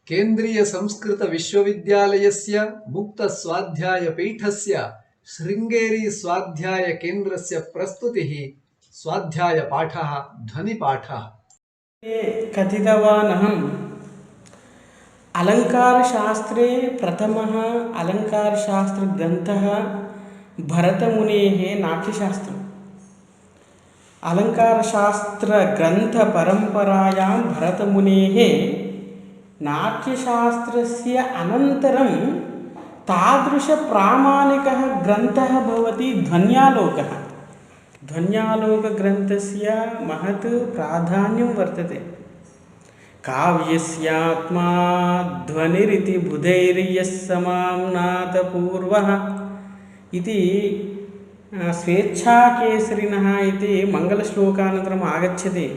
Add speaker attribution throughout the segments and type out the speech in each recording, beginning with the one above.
Speaker 1: केन्द्रीय संस्कृत विश्वविद्यालयस्य मुक्त स्वाध्याय पीठस्य शृंगेरी स्वाध्याय केन्द्रस्य प्रस्तुतिः स्वाध्याय पाठः ध्वनिपाठः।
Speaker 2: कथितवानहम् अलङ्कारशास्त्रे प्रथमः अलङ्कारशास्त्रग्रन्थः भरतमुनेः नाट्यशास्त्रम्। अलङ्कारशास्त्रग्रन्थपरम्परायां भरतमुनेः नाट्यशास्त्रस्य अनन्तरं तादृशप्रामाणिकः ग्रन्थः भवति ध्वन्यालोकः। ध्वन्यालोकग्रन्थस्य महत् प्राधान्यं वर्तते। काव्यस्यात्मा ध्वनिरिति बुधैर्यः समाम्नातपूर्वः इति स्वेच्छाकेसरिणः इति मङ्गलश्लोकानन्तरम् आगच्छति।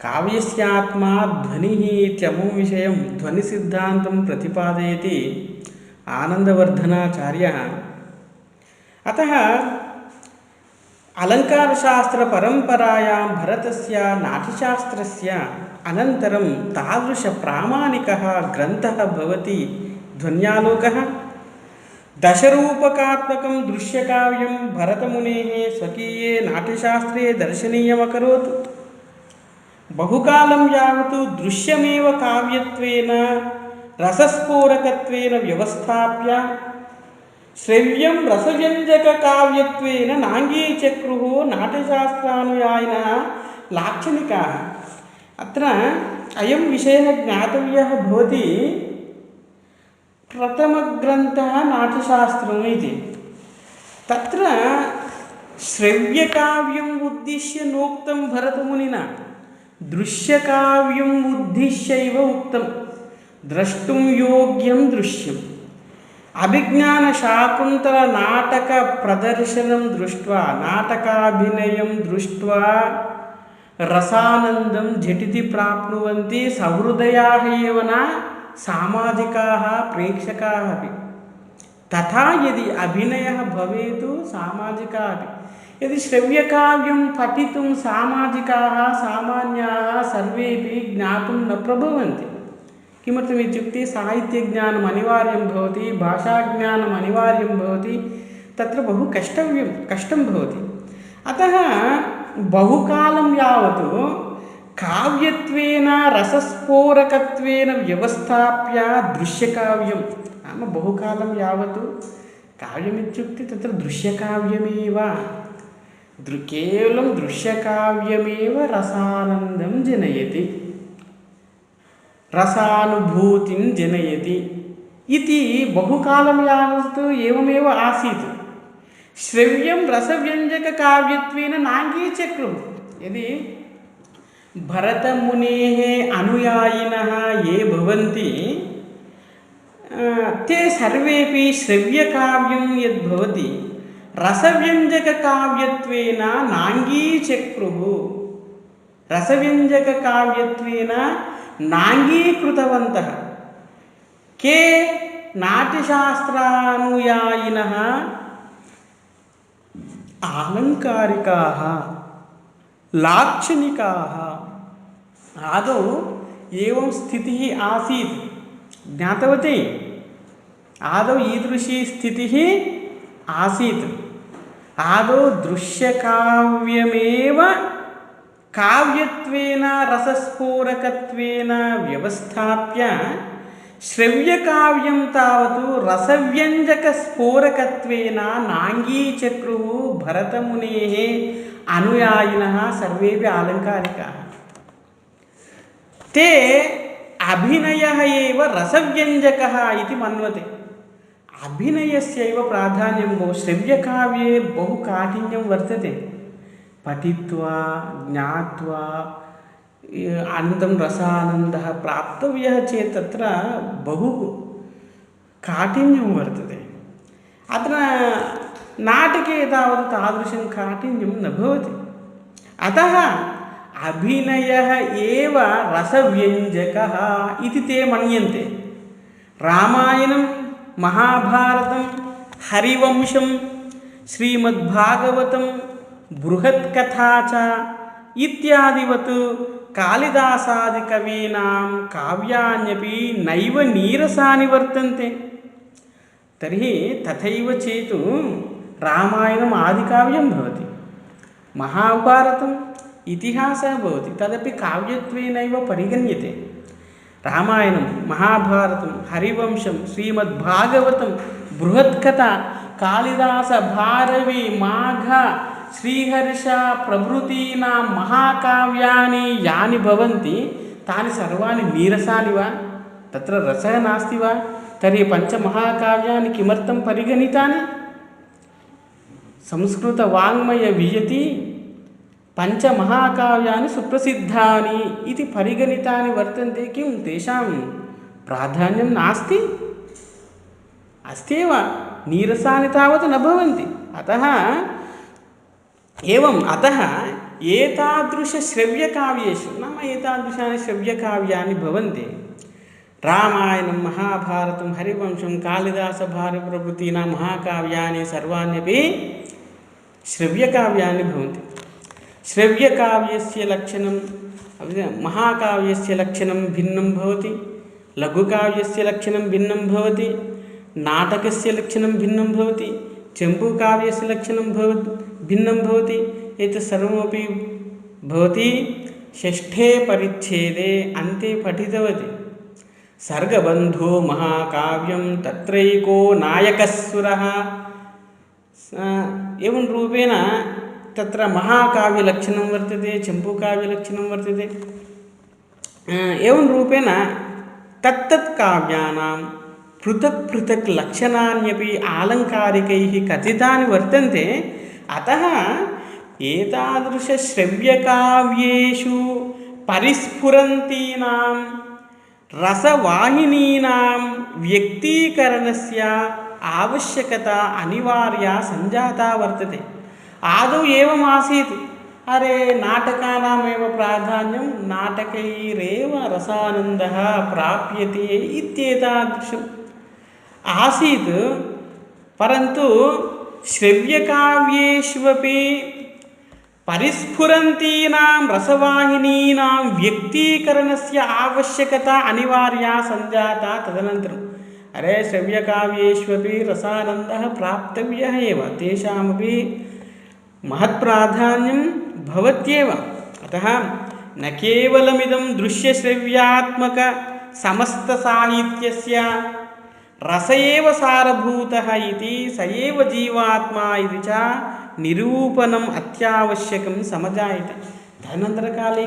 Speaker 2: काव्यस्यात्मा ध्वनिः इत्यमुं विषयं ध्वनिसिद्धान्तं प्रतिपादयति आनन्दवर्धनाचार्यः। अतः अलङ्कारशास्त्रपरम्परायां भरतस्य नाट्यशास्त्रस्य अनन्तरं तादृशप्रामाणिकः ग्रन्थः भवति ध्वन्यालोकः। दशरूपकात्मकं दृश्यकाव्यं भरतमुनेः स्वकीये नाट्यशास्त्रे दर्शनीयमकरोत्। बहुकालं यावत् दृश्यमेव काव्यत्वेन रसस्फोरकत्वेन व्यवस्थाप्य श्रव्यं रसव्यञ्जककाव्यत्वेन नाङ्गीचक्रुः नाट्यशास्त्रानुयायिनः लाक्षणिकाः। अत्र अयं विषयः ज्ञातव्यः भवति। प्रथमग्रन्थः नाट्यशास्त्रम् इति। तत्र श्रव्यकाव्यम् उद्दिश्य नोक्तं भरतमुनिना, दृश्यकाव्यम् उद्दिश्यैव उक्तं। द्रष्टुं योग्यं दृश्यम्। अभिज्ञानशाकुन्तलनाटकप्रदर्शनं दृष्ट्वा नाटकाभिनयं दृष्ट्वा रसानन्दं झटिति प्राप्नुवन्ति सहृदयाः एव न सामाजिकाः प्रेक्षकाः अपि। तथा यदि अभिनयः भवेत् सामाजिकाः अपि। यदि श्रव्यकाव्यं पठितुं सामाजिकाः सामान्याः सर्वेपि ज्ञातुं न प्रभवन्ति। किमर्थमित्युक्ते साहित्यज्ञानम् अनिवार्यं भवति, भाषाज्ञानम् अनिवार्यं भवति। तत्र बहु कष्टं भवति। अतः बहुकालं यावत् काव्यत्वेन रसस्फोरकत्वेन व्यवस्थाप्य दृश्यकाव्यं नाम बहुकालं यावत् काव्यमित्युक्ते तत्र दृश्यकाव्यमेव, केवलं दृश्यकाव्यमेव रसानन्दं जनयति, रसानुभूतिं जनयति इति बहुकालं यावत् एवमेव आसीत्। श्रव्यं रसव्यञ्जककाव्यत्वेन नाङ्गीचक्रुः। यदि भरतमुनेः अनुयायिनः ये भवन्ति ते सर्वेपि श्रव्यकाव्यं यद्भवति रसव्यञ्जककाव्यत्वेन नाङ्गीचक्रुः, रसव्यञ्जककाव्यत्वेन नाङ्गीकृतवन्तः। के नाट्यशास्त्रानुयायिनः आलङ्कारिकाः लाक्षणिकाः। आदौ एवं स्थितिः आसीत्, ज्ञातवती। आदौ ईदृशी स्थितिः आसीत्। आदौ दृश्यकाव्यमेव काव्यत्वेन रसस्फोरकत्वेन व्यवस्थाप्य श्रव्यकाव्यं तावत् रसव्यञ्जकस्फोरकत्वेन नाङ्गीचक्रुः भरतमुनेः अनुयायिनः सर्वेपि आलङ्कारिकाः। ते अभिनयः एव रसव्यञ्जकः इति मन्वते। अभिनयस्यैव प्राधान्यं बहु। श्रव्यकाव्ये बहु काठिन्यं वर्तते। पठित्वा ज्ञात्वा अनन्तरं रसानन्दः प्राप्तव्यः चेत् तत्र बहु काठिन्यं वर्तते। अत्र नाटके तावत् तादृशं काठिन्यं न भवति। अतः अभिनयः एव रसव्यञ्जकः इति ते मन्यन्ते। रामायणं, महाभारतं, हरिवंशं, श्रीमद्भागवतं, बृहत्कथा च इत्यादिवत् कालिदासादिकवीनां काव्यान्यपि नैव नीरसानि वर्तन्ते। तर्हि तथैव चेत् रामायणम् आदिकाव्यं भवति, महाभारतम् इतिहासः भवति, तदपि काव्यत्वेनैव परिगण्यते। रामायणं, महाभारतं, हरिवंशं, श्रीमद्भागवतं, बृहत्कथा, कालिदास, भारवी, माघ, श्रीहर्ष प्रभृतीनां महाकाव्यानि यानि भवन्ति तानि सर्वाणि नीरसानि वा? तत्र रसः नास्ति वा? तर्हि पञ्चमहाकाव्यानि किमर्थं परिगणितानि? संस्कृतवाङ्मयविजयति पञ्चमहाकाव्यानि सुप्रसिद्धानि इति परिगणितानि वर्तन्ते। किं तेषां प्राधान्यं नास्ति? अस्त्येव, नीरसानि तावत् न भवन्ति। अतः एतादृशश्रव्यकाव्येषु, नाम एतादृशानि श्रव्यकाव्यानि भवन्ति। रामायणं, महाभारतं, हरिवंशं, कालिदास, भारप्रभृतीनां महाकाव्यानि सर्वाण्यपि श्रव्यकाव्यानि भवन्ति। श्रव्यकाव्यस्य लक्षणं, महाकाव्यस्य लक्षणं भिन्नं भवति, लघुकाव्यस्य लक्षणं भिन्नं भवति, नाटकस्य लक्षणं भिन्नं भवति, चम्पूकाव्यस्य लक्षणं भिन्नं भवति। एतत् सर्वमपि भवती षष्ठे परिच्छेदे अन्ते पठितवती। सर्गबन्धो महाकाव्यं तत्रैको नायकस्सुरः, एवं रूपेण तत्र महाकाव्यलक्षणं वर्तते, चम्पूकाव्यलक्षणं वर्तते। एवं रूपेण तत्तत् काव्यानां पृथक् पृथक् लक्षणान्यपि आलङ्कारिकैः कथितानि वर्तन्ते। अतः एतादृशश्रव्यकाव्येषु परिस्फुरन्तीनां रसवाहिनीनां व्यक्तीकरणस्य आवश्यकता अनिवार्या सञ्जाता वर्तते। आदौ एवमासीत्, अरे नाटकानामेव प्राधान्यं, नाटकैरेव रसानन्दः प्राप्यते इत्येतादृशम् आसीत्। परन्तु श्रव्यकाव्येष्वपि परिस्फुरन्तीनां रसवाहिनीनां व्यक्तीकरणस्य आवश्यकता अनिवार्या सञ्जाता तदनन्तरम्। अरे श्रव्यकाव्येष्वपि रसानन्दः प्राप्तव्यः एव, तेषामपि महत्प्राधान्यं भवत्येव। अतः न केवलमिदं दृश्यश्रव्यात्मक समस्तसाहित्यस्य रस एव सारभूतः इति, स एव जीवात्मा इति च निरूपणम् अत्यावश्यकं समजायते। तदनन्तरकाले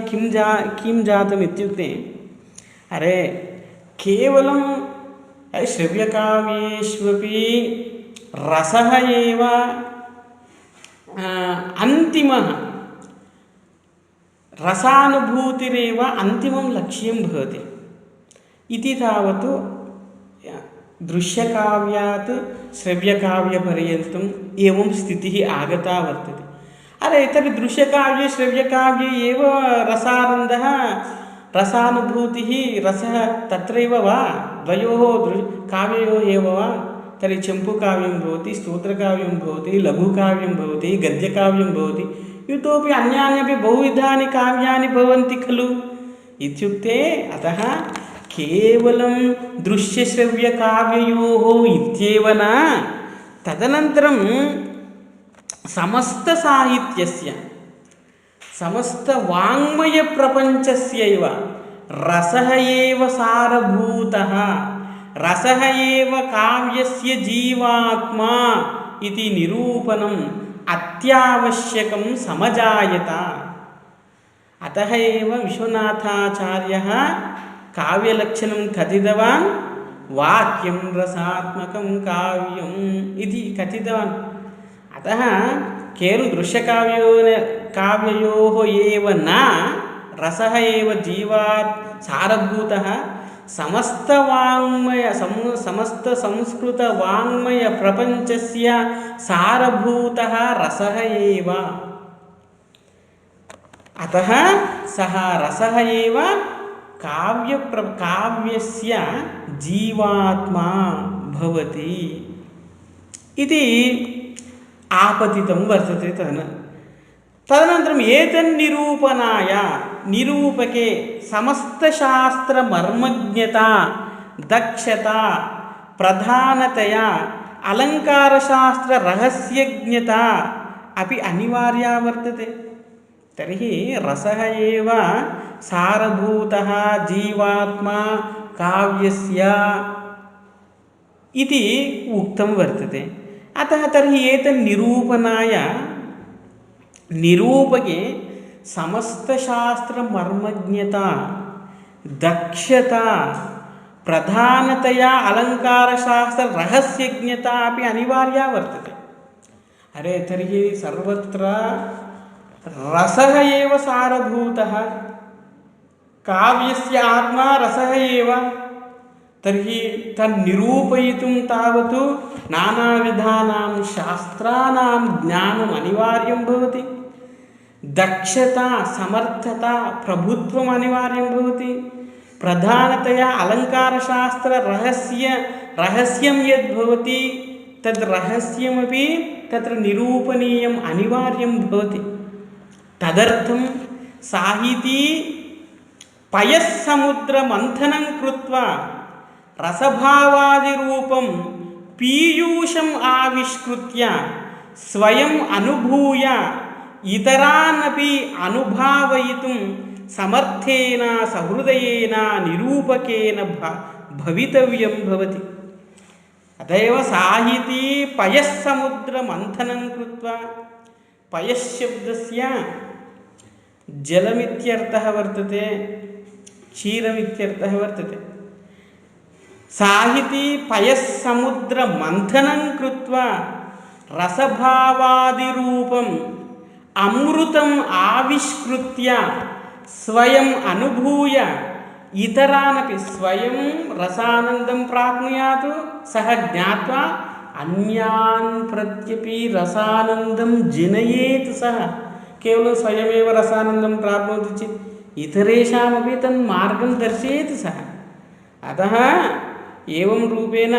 Speaker 2: किं जातम् इत्युक्ते, अरे केवलं श्रव्यकाव्येष्वपि रसः एव अन्तिमः, रसानुभूतिरेव अन्तिमं लक्ष्यं भवति इति तावत् दृश्यकाव्यात् श्रव्यकाव्यपर्यन्तम् एवं स्थितिः आगता वर्तते। अरे तर्हि दृश्यकाव्ये श्रव्यकाव्ये एव रसानन्दः, रसानुभूतिः, रसः तत्रैव वा? द्वयोः काव्ययोः एव वा? तर्हि चम्पूकाव्यं भवति, स्तोत्रकाव्यं भवति, लघुकाव्यं भवति, गद्यकाव्यं भवति, इतोपि अन्यान्यपि बहुविधानि काव्यानि भवन्ति खलु इत्युक्ते, अतः केवलं दृश्यश्रव्यकाव्ययोः इत्येव न, तदनन्तरं समस्तसाहित्यस्य, समस्तवाङ्मयप्रपञ्चस्यैव रसः एव सारभूतः, रसः एव काव्यस्य जीवात्मा इति निरूपणम् अत्यावश्यकं समजायत। अतः एव विश्वनाथाचार्यः काव्यलक्षणं कथितवान्, वाक्यं रसात्मकं काव्यम् इति कथितवान्। अतः केवलं दृश्यकाव्ययोः एव न, रसः एव जीवात् सारभूतः, समस्तसंस्कृतवाङ्मयप्रपञ्चस्य सारभूतः रसः एव। अतः सः रसः एव काव्यस्य जीवात्मा भवति इति आपतितं वर्तते। तदनन्तरम् एतन्निरूपणाय निरूपके समस्तशास्त्रमर्मज्ञता दक्षता प्रधानतया अलङ्कारशास्त्ररहस्यज्ञता अपि अनिवार्या वर्तते। तर्हि रसः एव सारभूतः जीवात्मा काव्यस्य इति उक्तं वर्तते। अतः तर्हि एतन्निरूपणाय निरूपके समस्तशास्त्रमर्मज्ञता दक्षता प्रधानतया अलङ्कारशास्त्ररहस्यज्ञता अपि अनिवार्या वर्तते। अरे तर्हि सर्वत्र रसः एव सारभूतः, काव्यस्य आत्मा रसः एव। तर्हि तन्निरूपयितुं तावत् नानाविधानां शास्त्राणां ज्ञानम् अनिवार्यं भवति। दक्षता समर्थता प्रभुत्वम् अनिवार्यं भवति। प्रधानतया अलङ्कारशास्त्ररहस्यं यद् भवति तद् रहस्यमपि तत्र निरूपणीयम् अनिवार्यं भवति। तदर्थं साहिती पयःसमुद्रमन्थनं कृत्वा रसभावादिरूपं पीयूषम् आविष्कृत्य स्वयम् अनुभूय इतरानपि अनुभावयितुं समर्थेन सहृदयेन निरूपकेन भवितव्यं भवति। अत एव साहिती पयःसमुद्रमन्थनं कृत्वा, पयःशब्दस्य जलमित्यर्थः वर्तते, क्षीरमित्यर्थः वर्तते। साहिती पयःसमुद्रमन्थनं कृत्वा रसभावादिरूपम् अमृतम् आविष्कृत्य स्वयम् अनुभूय इतरानपि स्वयं रसानन्दं प्राप्नुयात्, सः ज्ञात्वा अन्यान् प्रत्यपि रसानन्दं जनयेत्। सः केवलं स्वयमेव रसानन्दं प्राप्नोति चेत् इतरेषामपि तन्मार्गं दर्शयेत् सः। अतः एवं रूपेण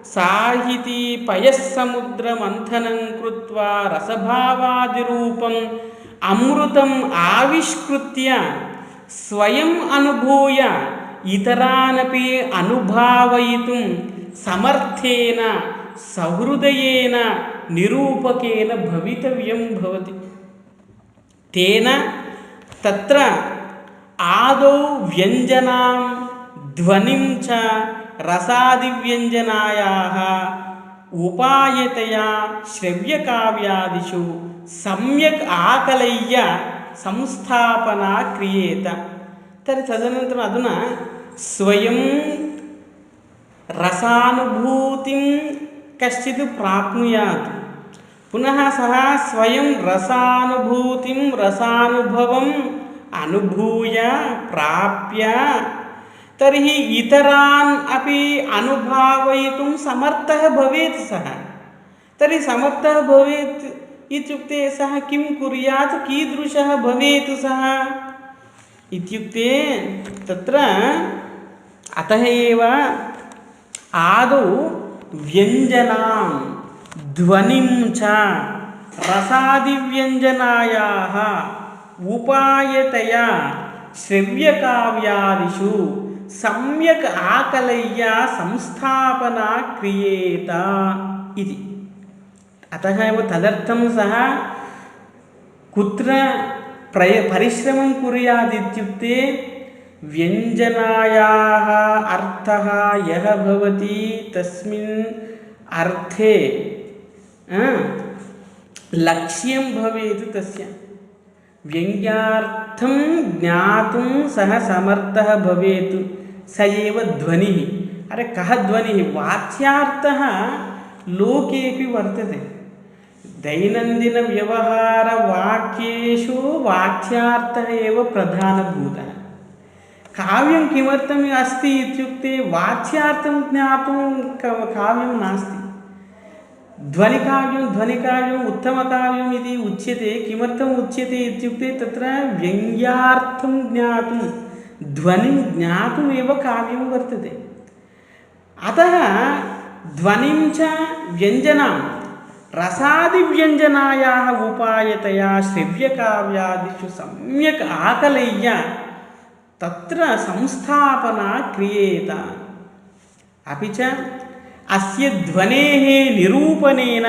Speaker 2: साहिती पयःसमुद्रमन्थनं कृत्वा रसभावादिरूपम् अमृतम् आविष्कृत्य स्वयम् अनुभूय इतरानपि अनुभावयितुं समर्थेन सहृदयेन निरूपकेन भवितव्यं भवति। तेन तत्र आदौ व्यञ्जनां ध्वनिं च रसादिव्यञ्जनायाः उपायतया श्रव्यकाव्यादिषु सम्यक् आकलय्य संस्थापना क्रियेत। तर्हि तदनन्तरम् अधुना स्वयं रसानुभूतिं कश्चित् प्राप्नुयात्, पुनः सः स्वयं रसानुभूतिं रसानुभवम् अनुभूय प्राप्य तर्हि इतरान् अपि अनुभावयितुं समर्थः भवेत् सः। तर्हि समर्थः भवेत् इत्युक्ते सः किं कुर्यात्, कीदृशः भवेत् सः इत्युक्ते तत्र अतः एव आदौ व्यञ्जनां ध्वनिं च रसादिव्यञ्जनायाः उपायतया श्रव्यकाव्यादिषु सम्यक् आकलय्य संस्थापना क्रियेत इति। अतः एव तदर्थं सः कुत्र परिश्रमं कुर्यात् इत्युक्ते व्यञ्जनायाः अर्थः यः भवति तस्मिन् अर्थे लक्ष्यं भवेत् तस्य। व्यङ्ग्यार्थं ज्ञातुं सः समर्थः भवेत्, स एव ध्वनिः। अरे कः ध्वनिः? वाच्यार्थः लोकेऽपि वर्तते। दैनन्दिनव्यवहारवाक्येषु वाच्यार्थः एव प्रधानभूतः। काव्यं किमर्थम् अस्ति इत्युक्ते वाच्यार्थं ज्ञातुं काव्यं नास्ति। ध्वनिकाव्यम् उत्तमकाव्यम् इति उच्यते। किमर्थम् उच्यते इत्युक्ते तत्र व्यङ्ग्यार्थं ज्ञातुं ध्वनिं ज्ञातुमेव काव्यं वर्तते। अतः ध्वनिं च व्यञ्जनां रसादिव्यञ्जनायाः उपायतया श्रव्यकाव्यादिषु सम्यक् आकलय्य तत्र संस्थापना क्रियेत। अपि च अस्य ध्वनेः निरूपणेन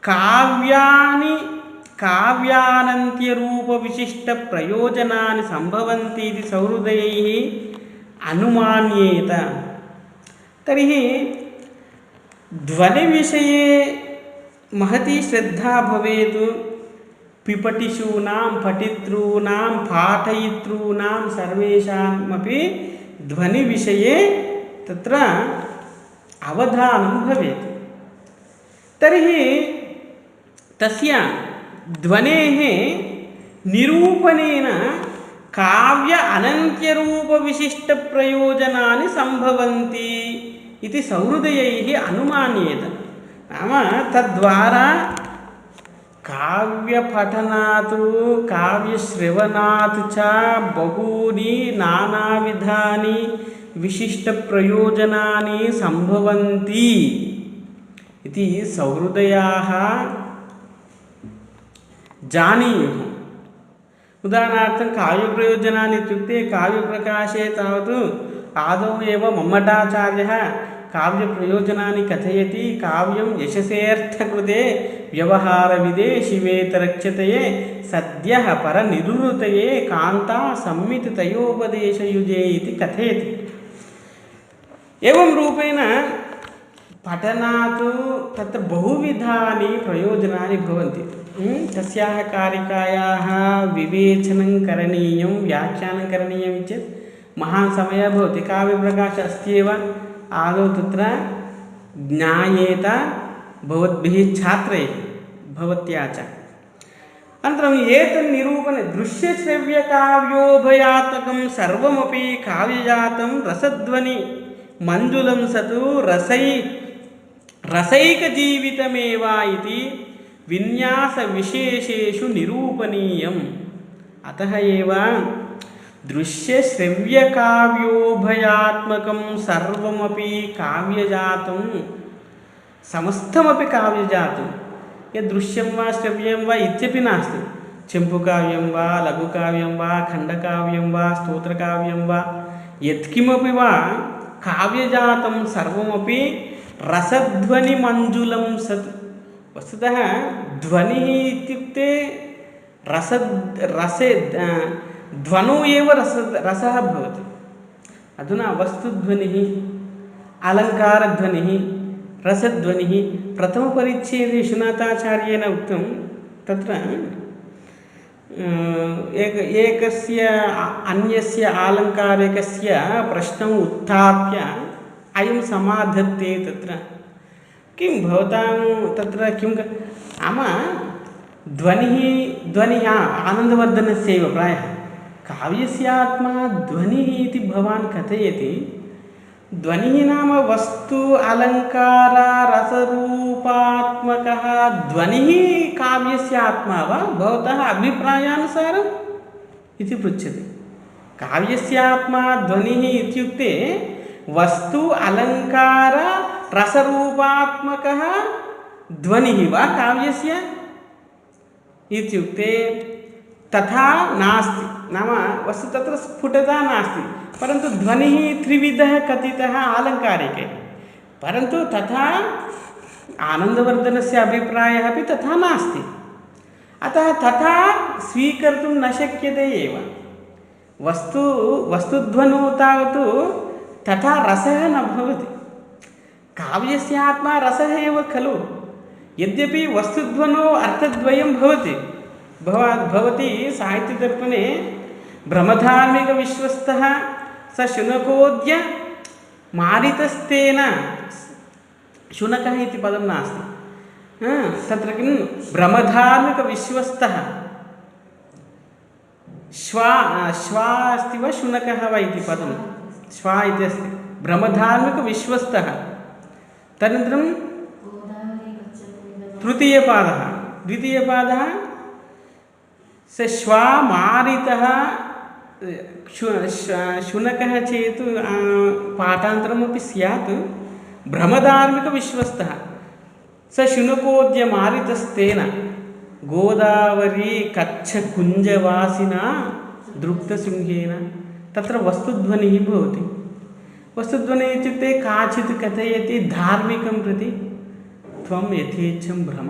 Speaker 2: काव्यानन्त्यरूपविशिष्टप्रयोजनानि सम्भवन्ति इति सहृदयैः अनुमान्येत। तर्हि ध्वनिविषये महती श्रद्धा भवेत्। पिपठिषूणां पठितॄणां पाठयितॄणां सर्वेषामपि ध्वनिविषये तत्र अवधानं भवेत्। तर्हि तस्य ध्वनेः निरूपणेन काव्य अनन्त्यरूपविशिष्टप्रयोजनानि सम्भवन्ति इति सहृदयैः अनुमान्येत। नाम तद्वारा काव्यपठनात् काव्यश्रवणात् च बहूनि नानाविधानि विशिष्टप्रयोजनानि सम्भवन्ति इति सहृदयाः जानीयुः। उदाहरणार्थं काव्यप्रयोजनानि इत्युक्ते काव्यप्रकाशे तावत् आदौ एव मम्मटाचार्यः काव्यप्रयोजनानि कथयति। काव्यं यशसेऽर्थकृते व्यवहारविदे शिवेतरक्षतये सद्यः परनिरुतये कान्ता संमिततयोपदेशयुजे इति कथयति। एवं रूपेण पठनात् तत्र बहुविधानि प्रयोजनानि भवन्ति। तस्याः कारिकायाः विवेचनं करणीयं, व्याख्यानं करणीयं चेत् महान् समयः भवति। काव्यप्रकाशः अस्ति एव, आदौ तत्र ज्ञायेत भवद्भिः छात्रैः भवत्या च। अनन्तरम् एतन्निरूपणे दृश्यश्रव्यकाव्योभयात्मकं सर्वमपि काव्यजातं रसध्वनि मञ्जुलं सतु रसैकजीवितमेव इति विन्यासविशेषेषु निरूपणीयम्। अतः एव दृश्यश्रव्यकाव्योभयात्मकं सर्वमपि काव्यजातं, समस्तमपि काव्यजातं। यद् दृश्यं वा श्रव्यं वा इत्यपि नास्ति। चम्पूकाव्यं वा, लघुकाव्यं वा, खण्डकाव्यं वा, स्तोत्रकाव्यं वा, यत्किमपि वा काव्यजातं सर्वमपि रसध्वनिमञ्जुलं सत्। वस्तुतः ध्वनिः इत्युक्ते ध्वनौ एव रसः भवति। अधुना वस्तुध्वनिः, अलङ्कारध्वनिः, रसध्वनिः प्रथमपरिच्छेदे विश्वनाथाचार्येण उक्तं। तत्र एकस्य अन्यस्य आलङ्कारिकस्य प्रश्नम् उत्थाप्य अयं समाधत्ते। तत्र किं भवतां तत्र किं नाम ध्वनिः आनन्दवर्धनस्यैव प्रायः काव्यस्य आत्मा ध्वनिः इति भवान् कथयति। ध्वनिः नाम वस्तु अलङ्कार रसरूपात्मकः ध्वनिः काव्यस्य आत्मा वा भवतः अभिप्रायानुसारम् इति पृच्छति। काव्यस्य आत्मा ध्वनिः इत्युक्ते वस्तु अलङ्कार रसरूपात्मकः ध्वनिः वा काव्यस्य इत्युक्ते तथा नास्ति। नाम वस्तु तत्र स्फुटता नास्ति, परन्तु ध्वनिः त्रिविधः कथितः आलङ्कारिके। परन्तु तथा आनन्दवर्धनस्य अभिप्रायः अपि तथा नास्ति। अतः तथा स्वीकर्तुं न शक्यते एव। वस्तुध्वनौ तावत् तथा रसः न भवति। काव्यस्य आत्मा रसः एव खलु। यद्यपि वस्तुध्वनौ अर्थद्वयं भवति। भवति साहित्यदर्पणे भ्रमधार्मिकविश्वस्तः स शुनकोद्य मारितस्तेन। शुनकः इति पदं नास्ति तत्र। किं भ्रमधार्मिकविश्वस्तः श्वा अस्ति वा शुनकः वा इति पदं श्वा इति अस्ति। भ्रमधार्मिकविश्वस्तः। तदनन्तरं तृतीयपादः। द्वितीयपादः स श्वा मारितः। शुनकः चेत् पाठान्तरमपि स्यात्। भ्रमधार्मिकविश्वस्तः स शुनकोद्य मारितस्तेन गोदावरी कच्छकुञ्जवासिना दृप्तसिंहेन। तत्र वस्तुध्वनिः भवति। वस्तुध्वनिः इत्युक्ते काचित् कथयति धार्मिकं प्रति, त्वं यथेच्छं भ्रम।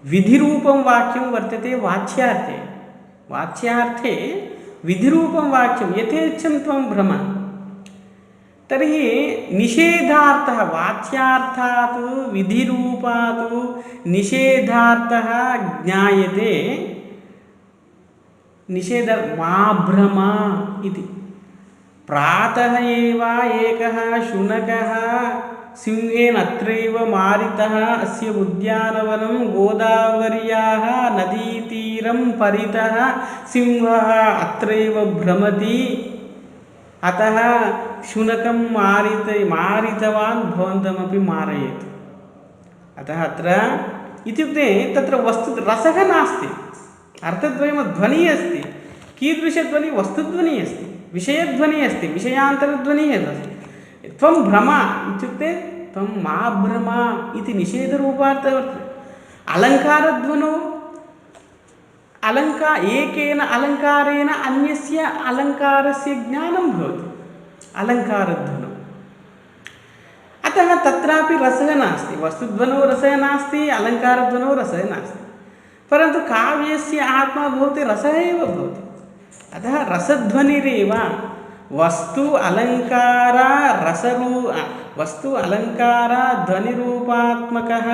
Speaker 2: विधिरूपं वाक्यं वर्तते वाच्यार्थे। वाच्यार्थे विधिरूपं वाक्यं यथेच्छं त्वं भ्रम। तर्हि निषेधार्थः, वाच्यार्थात् विधिरूपात् निषेधार्थः ज्ञायते। निषेध मा भ्रम इति। प्रातः एव एकः शुनकः सिंहेन अत्रैव मारितः। अस्य उद्यानवनं गोदावर्याः नदीतीरं परितः सिंहः अत्रैव भ्रमति। अतः शुनकं मारितवान् भवन्तमपि मारयेत्। अतः अत्र इत्युक्ते तत्र वस्तु रसः नास्ति, अर्थद्वयं ध्वनिः अस्ति। कीदृशध्वनिः? वस्तुध्वनिः अस्ति, विषयध्वनिः अस्ति, विषयान्तरध्वनिः अस्ति। त्वं भ्रम इत्युक्ते त्वं मा भ्रम इति निषेधरूपार्थः वर्तते। अलङ्कारध्वनौ एकेन अलङ्कारेण अन्यस्य अलङ्कारस्य ज्ञानं भवति, अलङ्कारध्वनौ। अतः तत्रापि रसः नास्ति, वस्तुध्वनौ रसः नास्ति, अलङ्कारध्वनौ रसः नास्ति। परन्तु काव्यस्य आत्मा भवति रसः एव भवति। अतः रसध्वनिरेव वस्तु अलङ्कार ध्वनिरूपात्मकः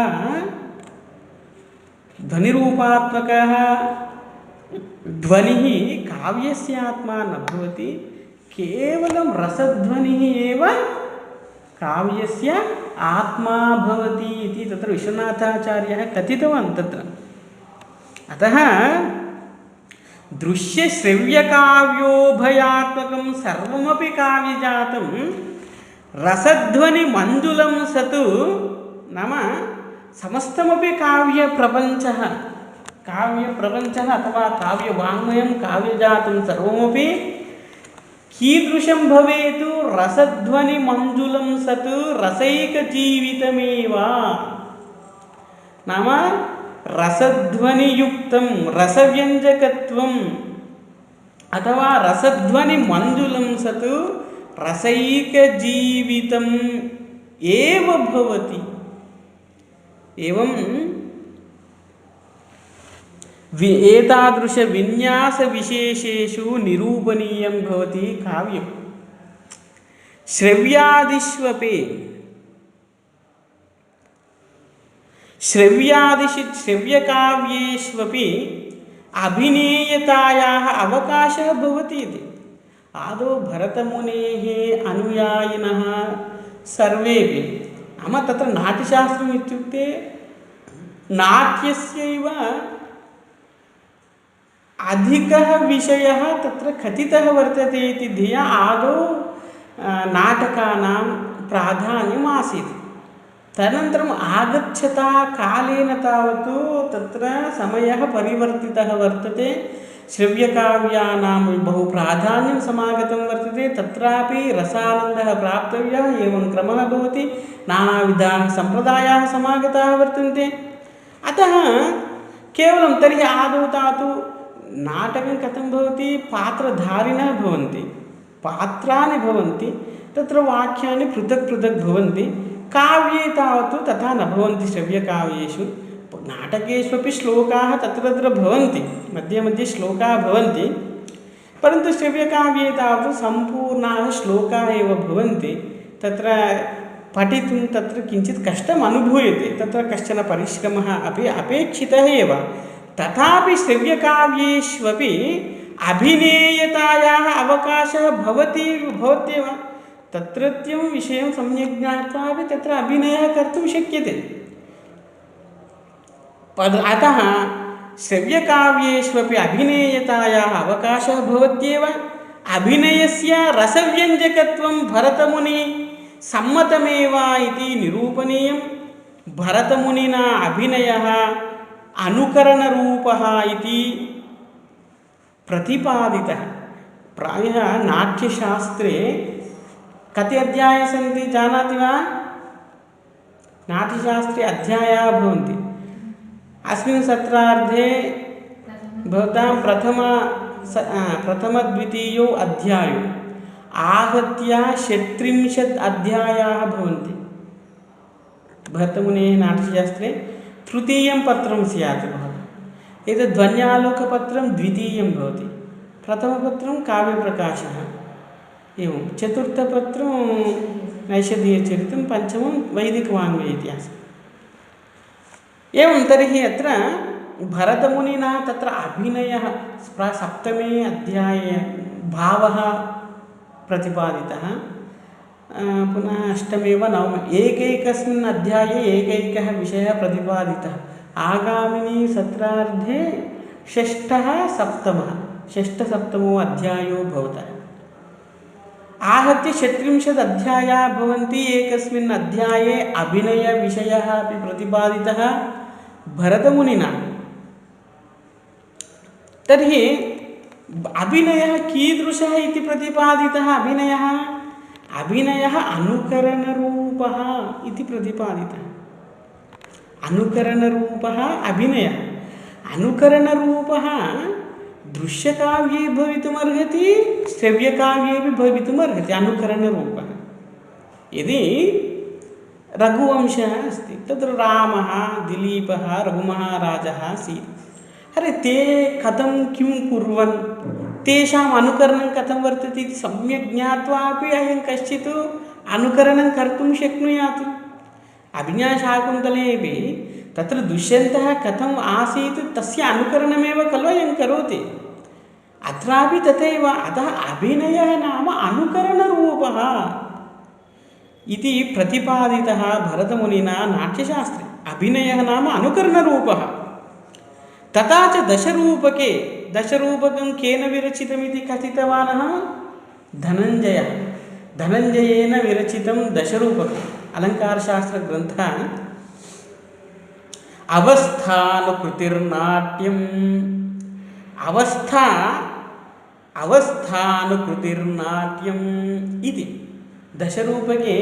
Speaker 2: ध्वनिः काव्यस्य आत्मा न भवति। केवलं रसध्वनिः एव काव्यस्य आत्मा भवति इति तत्र विश्वनाथाचार्यः कथितवान् तत्र। अतः दृश्यश्रव्यकाव्योभयात्मकं सर्वमपि काव्यजातं रसध्वनिमञ्जुलं सतु, नाम समस्तमपि काव्यप्रपञ्चः अथवा काव्यवाङ्मयं काव्यजातं सर्वमपि कीदृशं भवेत्? रसध्वनिमञ्जुलं सत् रसैकजीवितमेव। नाम रसध्वनियुक्तं रसव्यञ्जकत्वम् अथवा रसध्वनिमञ्जुलं सत् रसैकजीवितम् एव भवति। एवं एतादृशविन्यासविशेषेषु निरूपणीयं भवति काव्यं। श्रव्यकाव्येष्वपि अभिनेयतायाः अवकाशः भवति इति। आदौ भरतमुनेः अनुयायिनः सर्वेपि, नाम तत्र नाट्यशास्त्रम् इत्युक्ते नाट्यस्यैव अधिकः विषयः तत्र कथितः वर्तते इति धिया आदौ नाटकानां प्राधान्यम् आसीत्। तदनन्तरम् आगच्छता कालेन तावत् तत्र समयः परिवर्तितः वर्तते। श्रव्यकाव्यानां बहु प्राधान्यं समागतं वर्तते। तत्रापि रसानन्दः प्राप्तव्यः, एवं क्रमः भवति। नानाविधाः सम्प्रदायाः समागताः वर्तन्ते। अतः केवलं तर्हि आदौ तातु नाटकं कथं भवति? पात्रधारिणः भवन्ति, पात्राणि भवन्ति, तत्र वाक्यानि पृथक् पृथक् भवन्ति। काव्ये तावत् तथा न भवन्ति। श्रव्यकाव्येषु नाटकेष्वपि श्लोकाः तत्र तत्र भवन्ति, मध्ये मध्ये श्लोकाः भवन्ति, परन्तु श्रव्यकाव्ये तावत् सम्पूर्णाः श्लोकाः एव भवन्ति। तत्र पठितुं तत्र किञ्चित् कष्टम् अनुभूयते, तत्र कश्चन परिश्रमः अपि अपेक्षितः एव। तथापि श्रव्यकाव्येष्वपि अभिनेयतायाः अवकाशः भवत्येव। तत्रत्यं विषयं सम्यक् ज्ञात्वा अपि तत्र अभिनयः कर्तुं शक्यते। अतः श्रव्यकाव्येष्वपि अभिनेयतायाः अवकाशः भवत्येव। अभिनयस्य रसव्यञ्जकत्वं भरतमुनिः सम्मतमेव इति निरूपणीयं। भरतमुनिना अभिनयः अनुकरणरूपः इति प्रतिपादितः। प्रायः नाट्यशास्त्रे कति अध्यायाः सन्ति जानाति वा? नाट्यशास्त्रे अध्यायाः भवन्ति। अस्मिन् सत्रार्धे भवतां प्रथमद्वितीयो अध्यायो आहत्य 36 अध्यायाः भवन्ति। भरतमुनेः नाट्यशास्त्रे तृतीयं पत्रं स्यात् भवतः। एतद् ध्वन्यालोकपत्रं द्वितीयं भवति। प्रथमपत्रं काव्यप्रकाशः, एवं चतुर्थपत्रं नैषधीयचरितं, पंचमं वैदिकवाङ्मय इतिहासः। एवं तर्हि अत्र भरतमुनिना तत्र अभिनयः सप्तमे अध्याये भावः प्रतिपादितः, पुनः अष्टमे वा नवमे एकैकस्मिन् अध्याये एकैकः विषयः प्रतिपादितः। आगामिनी सत्रार्धे षष्ठसप्तमो अध्यायो भवतः। आहत्य 36 अध्यायाः भवन्ति। एकस्मिन् अध्याये अभिनयविषयः अपि प्रतिपादितः भरतमुनिना। तर्हि अभिनयः कीदृशः इति प्रतिपादितः। अभिनयः अनुकरणरूपः इति प्रतिपादितः। अनुकरणरूपः अभिनयः। अनुकरणरूपः दृश्यकाव्ये भवितुमर्हति, श्रव्यकाव्येपि भवितुमर्हति। अनुकरणरूपः यदि रघुवंशः अस्ति, तत्र रामः, दिलीपः, रघुमहाराजः, सीता, अरे ते कथं किं कुर्वन्, तेषाम् अनुकरणं कथं वर्तते इति सम्यक् ज्ञात्वा अपि अयं कश्चित् अनुकरणं कर्तुं शक्नुयात्। अभिज्ञाशाकुन्तलेपि तत्र दुष्यन्तः कथम् आसीत् तस्य अनुकरणमेव खलु अयं करोति। अत्रापि तथैव। अतः अभिनयः नाम अनुकरणरूपः इति प्रतिपादितः भरतमुनिना नाट्यशास्त्रे। अभिनयः नाम अनुकरणरूपः। तथा च दशरूपके, दशरूपकं केन विरचितमिति कथितवानः धनञ्जयः। धनञ्जयेन विरचितं दशरूपकम् अलङ्कारशास्त्रग्रन्थः। अवस्थानुकृतिर्नाट्यम्, अवस्थानुकृतिर्नाट्यम् इति दशरूपके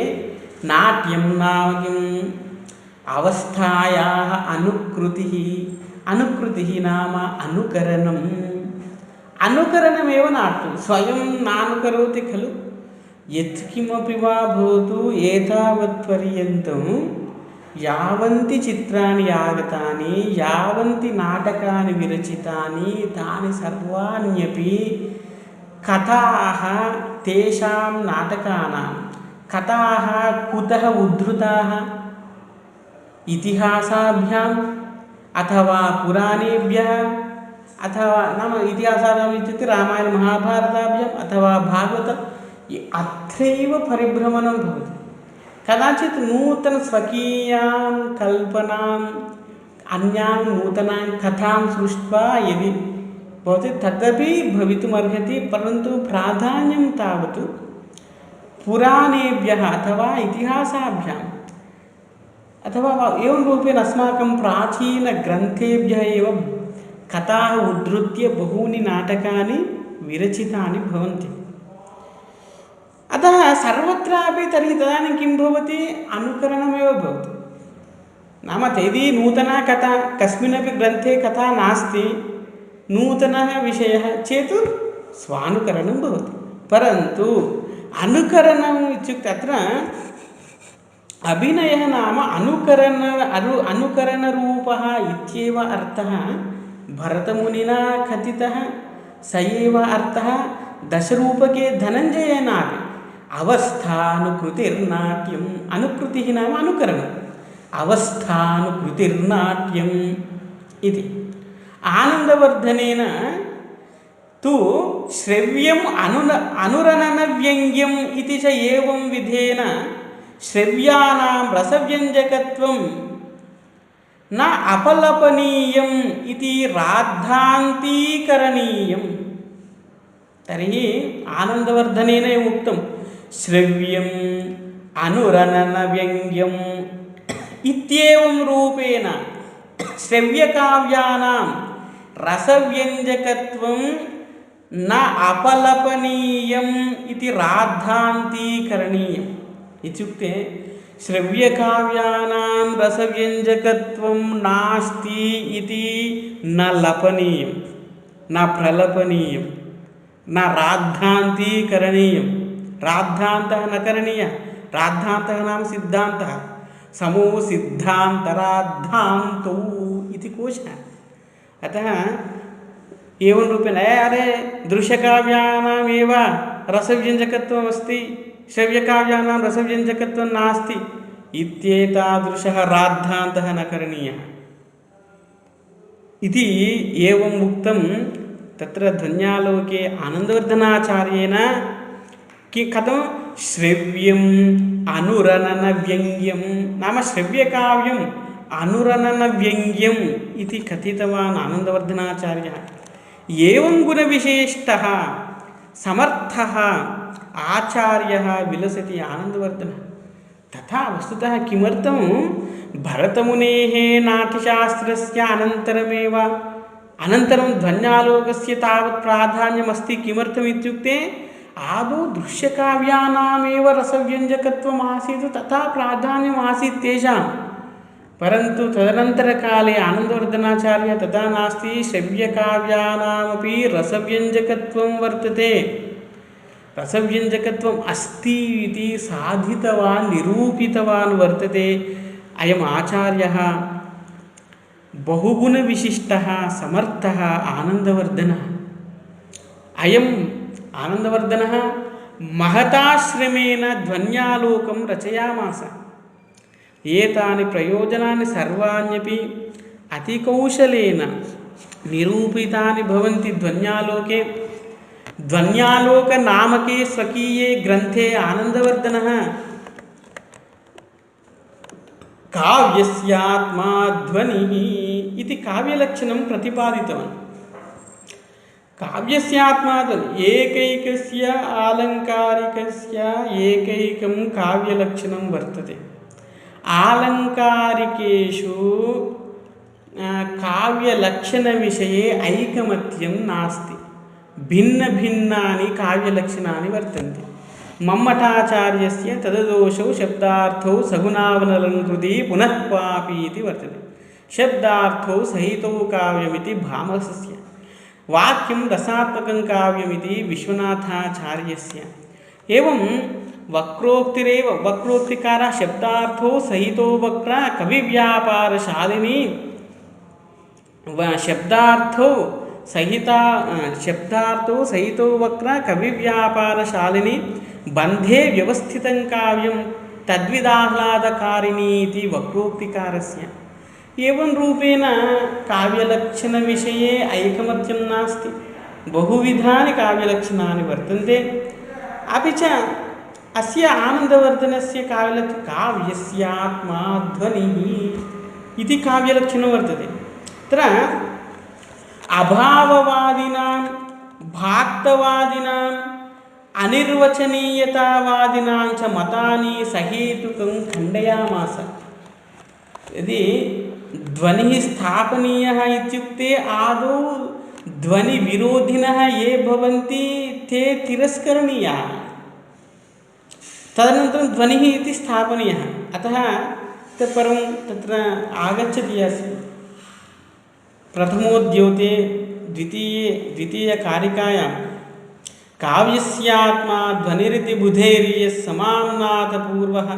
Speaker 2: नाट्यं नाम किम्? अवस्थायाः अनुकृतिः। अनुकृतिः नाम अनुकरणम्। अनुकरणमेव नाट्यं। स्वयं नानुकरोति खलु। यत्किमपि वा भवतु, एतावत्पर्यन्तं यावन्ति चित्राणि आगतानि, यावन्ति नाटकानि विरचितानि, तानि सर्वाण्यपि कथाः, तेषां नाटकानां कथाः कुतः उद्धृताः? इतिहासाभ्याम् अथवा पुराणेभ्यः, अथवा नाम इतिहासाभ्याम् इत्युक्ते रामायणमहाभारताभ्याम् अथवा भागवत, अत्रैव परिभ्रमणं भवति। कदाचित् नूतनस्वकीयां कल्पनाम्, अन्यां नूतनां कथां सृष्ट्वा यदि भवति तदपि भवितुमर्हति, परन्तु प्राधान्यं तावत् पुराणेभ्यः अथवा इतिहासाभ्याम् अथवा एवं रूपेण अस्माकं प्राचीनग्रन्थेभ्यः एव कथाः उद्धृत्य बहूनि नाटकानि विरचितानि भवन्ति। अतः सर्वत्रापि तर्हि तदानीं किं भवति? अनुकरणमेव भवति। नाम यदि नूतना कथा, कस्मिन्नपि ग्रन्थे कथा नास्ति, नूतनः विषयः चेत् स्वानुकरणं भवति। परन्तु अनुकरणम् इत्युक्ते अत्र अभिनयः नाम अनुकरणरूपः इत्येव अर्थः भरतमुनिना कथितः। स एव अर्थः दशरूपके धनञ्जयेनापि। अवस्थानुकृतिर्नाट्यम्। अनुकृतिः नाम अनुकरणम्। अवस्थानुकृतिर्नाट्यम् इति। आनन्दवर्धनेन तु श्रव्यम् अनुरणनव्यङ्ग्यम् इति च एवं विधेन श्रव्यानां रसव्यञ्जकत्वं न अपलपनीयम् इति राद्धान्तीकरणीयम्। तर्हि आनन्दवर्धनेन उक्तं श्रव्यम् अनुरणनव्यङ्ग्यम् इत्येवं रूपेण श्रव्यकाव्यानां रसव्यञ्जकत्वं न अपलपनीयम् इति राद्धान्तीकरणीयम्। इत्युक्ते श्रव्यकाव्यानां रसव्यञ्जकत्वं नास्ति इति न लपनीयं न प्रलपनीयं न राद्धान्तीकरणीयं। राद्धान्तः न करणीयः। राद्धान्तः नाम सिद्धान्तः। समो सिद्धान्तराद्धान्तौ इति कोशः। अतः एवं रूपेण अरे दृश्यकाव्यानामेव रसव्यञ्जकत्वम् अस्ति, श्रव्यकाव्यानां रसव्यञ्जकत्वं नास्ति इत्येतादृशः राद्धान्तः न करणीयः इति एवम् उक्तं। तत्र ध्वन्यालोके आनन्दवर्धनाचार्येण कथं श्रव्यम् अनुरणनव्यङ्ग्यं नाम श्रव्यकाव्यम् अनुरणनव्यङ्ग्यम् इति कथितवान् आनन्दवर्धनाचार्यः। एवं गुणविशेषः समर्थः आचार्यः विलसति आनन्दवर्धनः। तथा वस्तुतः किमर्थं भरतमुनेः नाट्यशास्त्रस्य अनन्तरं ध्वन्यालोकस्य तावत् प्राधान्यमस्ति। किमर्थम् इत्युक्ते आदौ दृश्यकाव्यानामेव रसव्यञ्जकत्वम् आसीत्, तथा प्राधान्यम् आसीत् तेषां। परन्तु तदनन्तरकाले आनन्दवर्धनाचार्यः तथा नास्ति, श्रव्यकाव्यानामपि रसव्यञ्जकत्वं वर्तते, रसव्यञ्जकत्वम् अस्ति इति साधितवान्, निरूपितवान् वर्तते अयम् आचार्यः। बहुगुणविशिष्टः समर्थः आनन्दवर्धनः। अयम् आनन्दवर्धनः महताश्रमेण ध्वन्यालोकं रचयामास। एतानि प्रयोजनानि सर्वाण्यपि अतिकौशलेन निरूपितानि भवन्ति ध्वन्यालोके। ध्वन्यालोकनामके स्वकीये ग्रन्थे आनन्दवर्धनः काव्यस्यात्मा ध्वनिः इति काव्यलक्षणं प्रतिपादितवान्। काव्यस्यात्मा ध्वनिः एकैकस्य आलङ्कारिकस्य एकैकं काव्यलक्षणं वर्तते। आलङ्कारिकेषु काव्यलक्षणविषये ऐकमत्यं नास्ति, भिन्नभिन्नानि काव्यलक्षणानि वर्तन्ते। मम्मटाचार्यस्य तददोषौ शब्दार्थौ सगुणावनलङ्कृति पुनः क्वापि इति वर्तते। शब्दार्थौ सहितौ काव्यमिति भामसस्य, वाक्यं रसात्मकं काव्यमिति विश्वनाथाचार्यस्य। एवं वक्रोक्तिरेव वक्रोक्तिकारा शब्दार्थौ सहितो वक्रा कविव्यापारशालिनी, शब्दार्थौ सहितो वक्रा कविव्यापारशालिनी, बन्धे व्यवस्थितं काव्यं तद्विदाह्लादकारिणी इति वक्रोक्तिकारस्य। एवं रूपेण काव्यलक्षणविषये ऐकमत्यं नास्ति, बहुविधानि काव्यलक्षणानि वर्तन्ते। अपि च अस्य आनन्दवर्धनस्य काव्यस्यात्मा ध्वनिः इति काव्यलक्षणं वर्तते। तत्र अभाववादिनां भाक्तवादिनां अनिर्वचनीयतावादिनां च मतानि सहेतुकं खण्डयामास। यदि ध्वनिः स्थापनीयः इत्युक्ते आदौ ध्वनिविरोधिनः ये भवन्ति ते तिरस्करणीयाः, तदनन्तरं ध्वनिः इति स्थापनीयः। अतः तत्परं तत्र आगच्छति अस्ति प्रथमोद्योते द्वितीयकारिकायां काव्यस्यात्मा ध्वनिरिति बुधैर्यः समाम्नातपूर्वः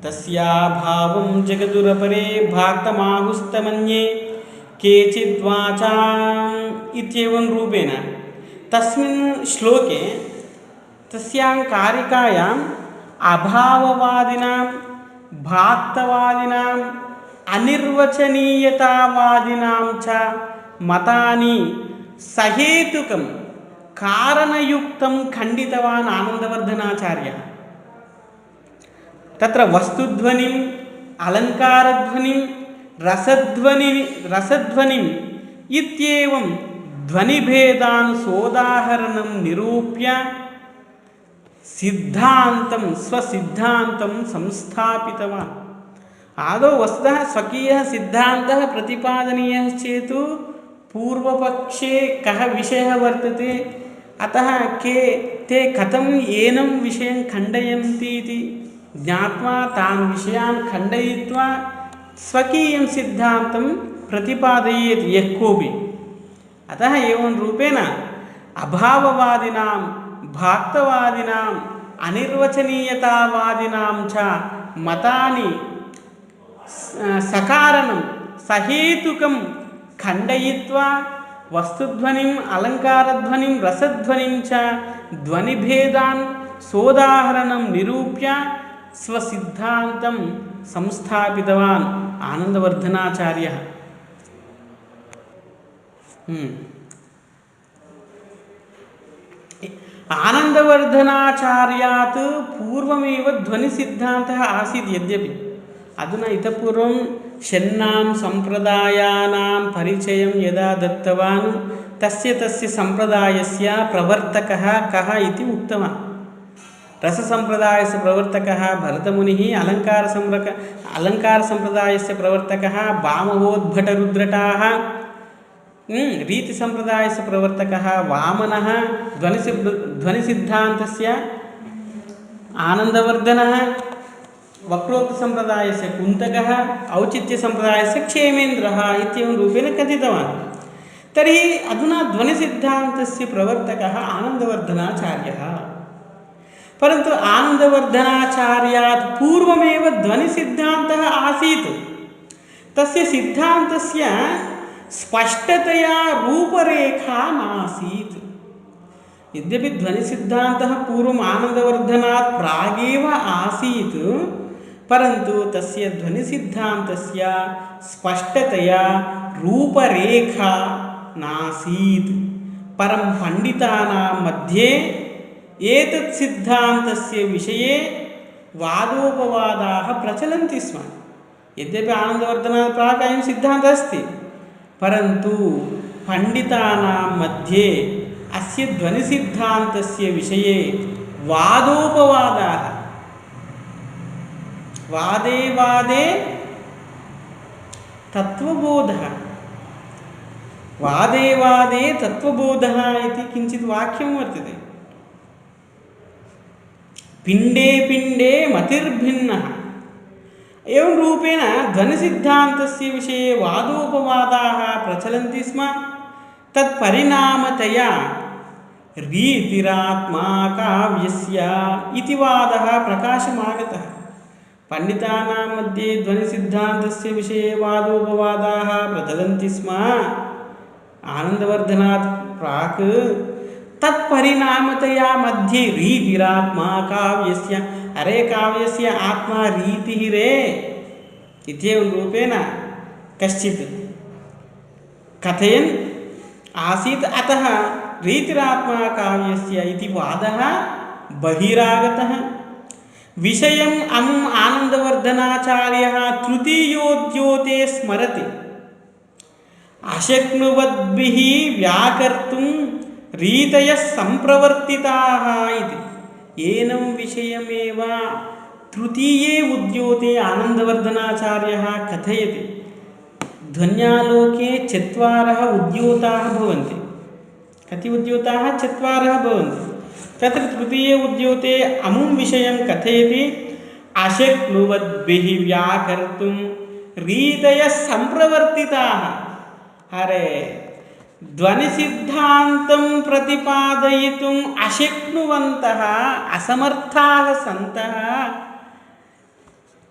Speaker 2: तस्याभावं जगदुरपरे भाक्तमाहुस्तमन्ये केचिद्वाचाम् इत्येवं रूपेण तस्मिन् श्लोके तस्यां कारिकायाम् अभाववादिनां भाक्तवादिनाम् अनिर्वचनीयतावादिनां च मतानि सहेतुकं कारणयुक्तं खण्डितवान् आनन्दवर्धनाचार्यः। तत्र वस्तुध्वनिम्, अलङ्कारध्वनिं, रसध्वनिम् इत्येवं ध्वनिभेदान् सोदाहरणं निरूप्य स्वसिद्धान्तं संस्थापितवान्। आदौ वस्तुतः स्वकीयः सिद्धान्तः प्रतिपादनीयः चेत् पूर्वपक्षे कः विषयः वर्तते, अतः ते कथम् एनं विषयं खण्डयन्ति इति ज्ञात्वा तान् विषयान् खण्डयित्वा स्वकीयं सिद्धान्तं प्रतिपादयेत् यः कोऽपि। अतः एवं रूपेण अभाववादिनां भाक्तवादिनाम् अनिर्वचनीयतावादिनां च मतानि सकारणं सहेतुकं खण्डयित्वा वस्तुध्वनिम् अलङ्कारध्वनिं रसध्वनिं च ध्वनिभेदान् सोदाहरणं निरूप्य स्वसिद्धान्तं संस्थापितवान् आनन्दवर्धनाचार्यः। आनन्दवर्धनाचार्यात् पूर्वमेव ध्वनिसिद्धान्तः आसीत्। यद्यपि अधुना इतः पूर्वं षण्णां सम्प्रदायानां परिचयं यदा दत्तवान् तस्य सम्प्रदायस्य प्रवर्तकः कः इति उक्तवान्। रससम्प्रदायस्य प्रवर्तकः भरतमुनिः, अलङ्कारसम्प्रदायस्य प्रवर्तकः वामवोद्भटरुद्रटाः, रीतिसम्प्रदायस्य प्रवर्तकः वामनः, ध्वनिसिद्धान्तस्य आनन्दवर्धनः, वक्रोक्तसम्प्रदायस्य कुन्तकः, औचित्यसम्प्रदायस्य क्षेमेन्द्रः इत्येवं रूपेण कथितवान्। तर्हि अधुना ध्वनिसिद्धान्तस्य प्रवर्तकः आनन्दवर्धनाचार्यः। परन्तु आनन्दवर्धनाचार्यात् पूर्वमेव ध्वनिसिद्धान्तः आसीत्। तस्य सिद्धान्तस्य स्पष्टतया रूपरेखा नासीत्। यद्यपि ध्वनिसिद्धान्तः पूर्वम् आनन्दवर्धनात् प्रागेव आसीत्, परन्तु तस्य ध्वनिसिद्धान्तस्य स्पष्टतया रूपरेखा नासीत्। परं पण्डितानां मध्ये एतत् सिद्धान्तस्य विषये वादोपवादाः प्रचलन्ति स्म। यद्यपि आनन्दवर्धनात् प्राक् अयं सिद्धान्तः अस्ति, परन्तु पण्डितानां मध्ये अस्य ध्वनिसिद्धान्तस्य विषये वादोपवादाः, वादे वादे तत्त्वबोधः, वादे वादे तत्त्वबोधः इति किञ्चित् वाक्यं वर्तते। पिण्डे पिण्डे मतिर्भिन्नः। एवं रूपेण ध्वनिसिद्धान्तस्य विषये वादोपवादाः प्रचलन्ति स्म। तत्परिणामतया रीतिरात्मा काव्यस्य इति वादः प्रकाशमागतः। पण्डितानां मध्ये ध्वनिसिद्धान्तस्य विषये वादोपवादाः प्रचलन्ति स्म आनन्दवर्धनात् प्राक्। तत्परिणामतया मध्ये रीतिरात्मा काव्यस्य, अरे काव्यस्य आत्मा रीतिः रे इत्येवं रूपेण कश्चित् कथयन् आसीत्। अतः रीतिरात्मा काव्यस्य इति वादः बहिरागतः। विषयम् आनन्दवर्धनाचार्यः तृतीयोद्योते स्मरति। अशक्नुवद्भिः व्याकर्तुं रीतयः सम्प्रवर्तिताः इति। एनं विषयमेव तृतीये उद्योते आनन्दवर्धनाचार्यः कथयति। ध्वन्यालोके चत्वारः उद्योताः भवन्ति। कति उद्योताः? चत्वारः भवन्ति। तत्र तृतीये उद्योते अमुं विषयं कथयति। अशक्नुवद्भिः व्याकर्तुं रीतयः सम्प्रवर्तिताः। अरे ध्वनिसिद्धान्तं प्रतिपादयितुम् अशक्नुवन्तः, असमर्थाः सन्तः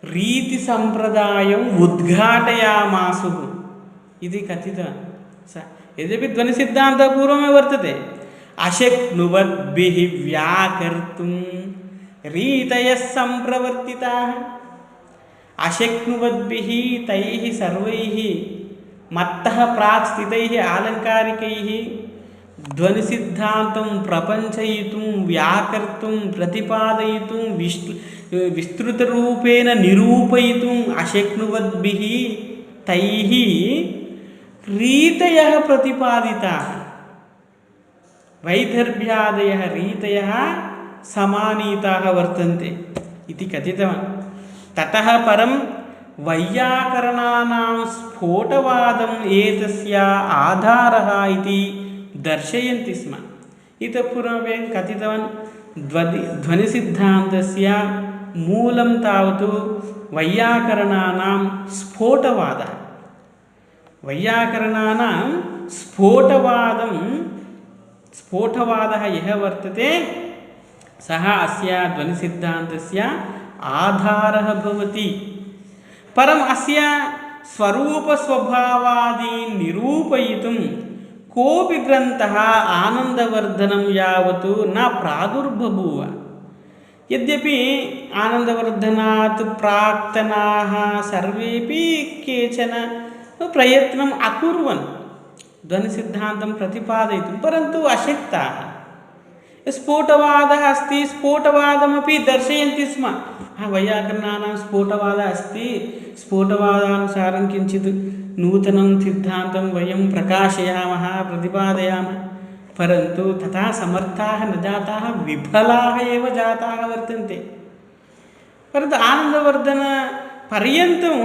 Speaker 2: रीतिसम्प्रदायम् उद्घाटयामासुः इति कथितवान् सः। यद्यपि ध्वनिसिद्धान्तः पूर्वमेव वर्तते। अशक्नुवद्भिः व्याकर्तुं रीतयः सम्प्रवर्तिताः। अशक्नुवद्भिः तैः सर्वैः मत्तः प्राक् स्थितैः आलङ्कारिकैः ध्वनिसिद्धान्तं प्रपञ्चयितुं, व्याकर्तुं, प्रतिपादयितुं, विस्तृतरूपेण निरूपयितुम् अशक्नुवद्भिः तैः रीतयः प्रतिपादिताः। वैदर्भ्यादयः रीतयः समानीताः वर्तन्ते इति कथितवान्। ततः परं वैयाकरणानां स्फोटवादम् एतस्य आधारः इति दर्शयन्ति स्म। इतः पूर्वमेव कथितवान् ध्वनिसिद्धान्तस्य मूलं तावत् वैयाकरणानां स्फोटवादः। वैयाकरणानां स्फोटवादः यः वर्तते सः अस्य ध्वनिसिद्धान्तस्य आधारः भवति। परम् अस्य स्वरूपस्वभावादीन् निरूपयितुं कोऽपि ग्रन्थः आनन्दवर्धनं यावत् न प्रादुर्बभूव। यद्यपि आनन्दवर्धनात् प्राक्तनाः सर्वेपि केचन प्रयत्नम् अकुर्वन् ध्वनिसिद्धान्तं प्रतिपादयितुं, परन्तु अशक्ताः। स्फोटवादः अस्ति, स्फोटवादमपि दर्शयन्ति स्म। वैयाकरणानां स्फोटवादः अस्ति, स्फोटवादानुसारं किञ्चित् नूतनं सिद्धान्तं वयं प्रकाशयामः, प्रतिपादयामः, परन्तु तथा समर्थाः न जाताः, विफलाः एव जाताः वर्तन्ते। परन्तु आनन्दवर्धनपर्यन्तं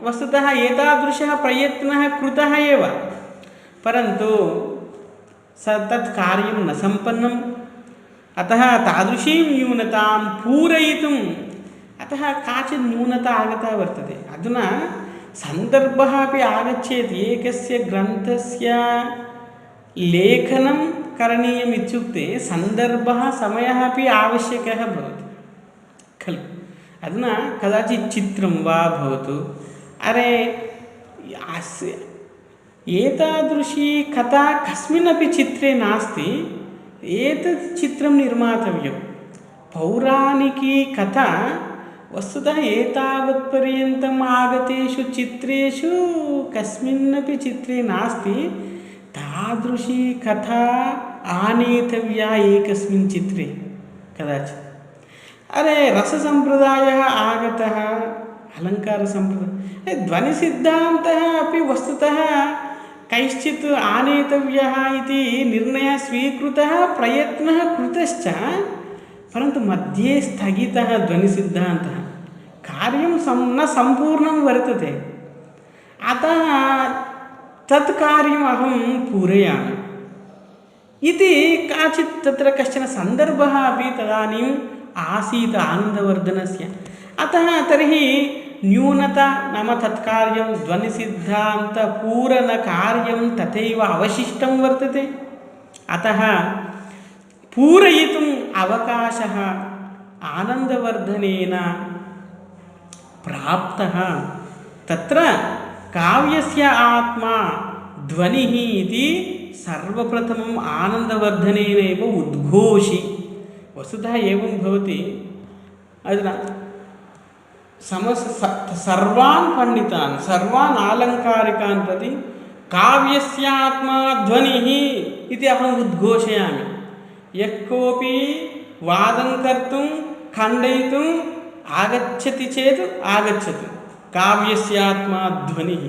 Speaker 2: वस्तुतः एतादृशः प्रयत्नः कृतः एव, परन्तु तत् कार्यं न सम्पन्नम्। अतः तादृशीं न्यूनतां पूरयितुम् अतः काचित् न्यूनता आगता वर्तते। अधुना सन्दर्भः अपि आगच्छेत्, एकस्य ग्रन्थस्य लेखनं करणीयम् इत्युक्ते सन्दर्भः, समयः अपि आवश्यकः भवति खलु। अधुना कदाचित् चित्रं वा भवतु, अरे एतादृशी कथा कस्मिन्नपि चित्रे नास्ति, एतत् चित्रं निर्मातव्यं। पौराणिकी कथा वस्तुतः एतावत्पर्यन्तम् आगतेषु चित्रेषु कस्मिन्नपि चित्रे नास्ति। तादृशी कथा आनेतव्या एकस्मिन् चित्रे कदाचित्। अरे रससम्प्रदायः आगतः, अलङ्कारसम्प्रदायः, ध्वनिसिद्धान्तः अपि वस्तुतः कैश्चित् आनेतव्यः इति निर्णयः स्वीकृतः, प्रयत्नः कृतश्च, परन्तु मध्ये स्थगितः ध्वनिसिद्धान्तः। कार्यं न सम्पूर्णं वर्तते, अतः तत् कार्यम् अहं पूरयामि इति काचित् तत्र कश्चन सन्दर्भः अपि तदानीम् आसीत् आनन्दवर्धनस्य। अतः तर्हि न्यूनता नाम तत्कार्यं ध्वनिसिद्धान्तपूरणकार्यं तथैव अवशिष्टं वर्तते। अतः पूरयितुम् अवकाशः आनन्दवर्धनेन प्राप्तः। तत्र काव्यस्य आत्मा ध्वनिः इति सर्वप्रथमम् आनन्दवर्धनेनैव उद्घोषि। वस्तुतः एवं भवति, अधुना सर्वान् पण्डितान्, सर्वान् आलङ्कारिकान् प्रति काव्यस्यात्मा ध्वनिः इति अहम् उद्घोषयामि। यः कोऽपि वादं कर्तुं खण्डयितुम् आगच्छति चेत् आगच्छतु, काव्यस्यात्मा ध्वनिः,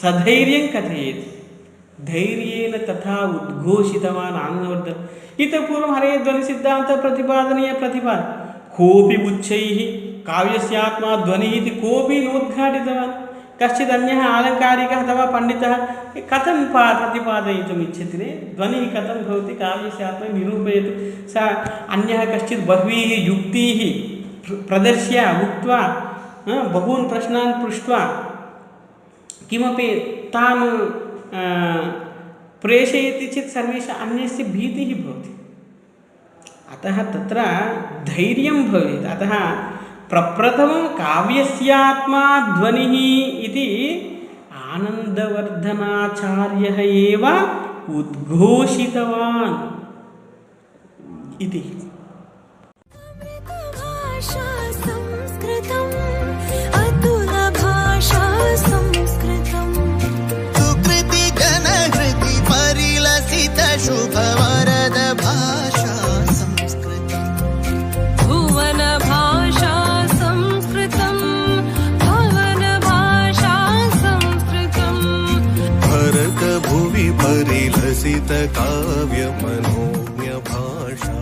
Speaker 2: सधैर्यं कथयेत्। धैर्येण तथा उद्घोषितवान् आनन्दवर्धनः। इतः पूर्वं हरे ध्वनिसिद्धान्तप्रतिपादनीय कोऽपि उच्चैः काव्यस्यात्मा ध्वनिः इति कोऽपि नोद्घाटितवान्। कश्चित् अन्यः आलङ्कारिकः अथवा पण्डितः कथं प्रतिपादयितुम् इच्छति रे, ध्वनिः कथं भवति काव्यस्यात्मा निरूपयतु। सः अन्यः कश्चित् बह्वीः युक्तीः प्रदर्श्य उक्त्वा बहून् प्रश्नान् पृष्ट्वा किमपि तान् प्रेषयति चेत् सर्वेषां अन्यस्य भीतिः भवति। अतः तत्र धैर्यं भवेत्। अतः प्रप्रथमं काव्यस्यात्मा ध्वनिः इति आनन्दवर्धनाचार्यः एव उद्घोषितवान् इति।
Speaker 3: शुभवरद भाषा संस्कृतं
Speaker 4: भुवन भाषा संस्कृतं भवन भाषा संस्कृतं
Speaker 3: भरत भुवि परिलसित काव्य मनोज्ञ भाषा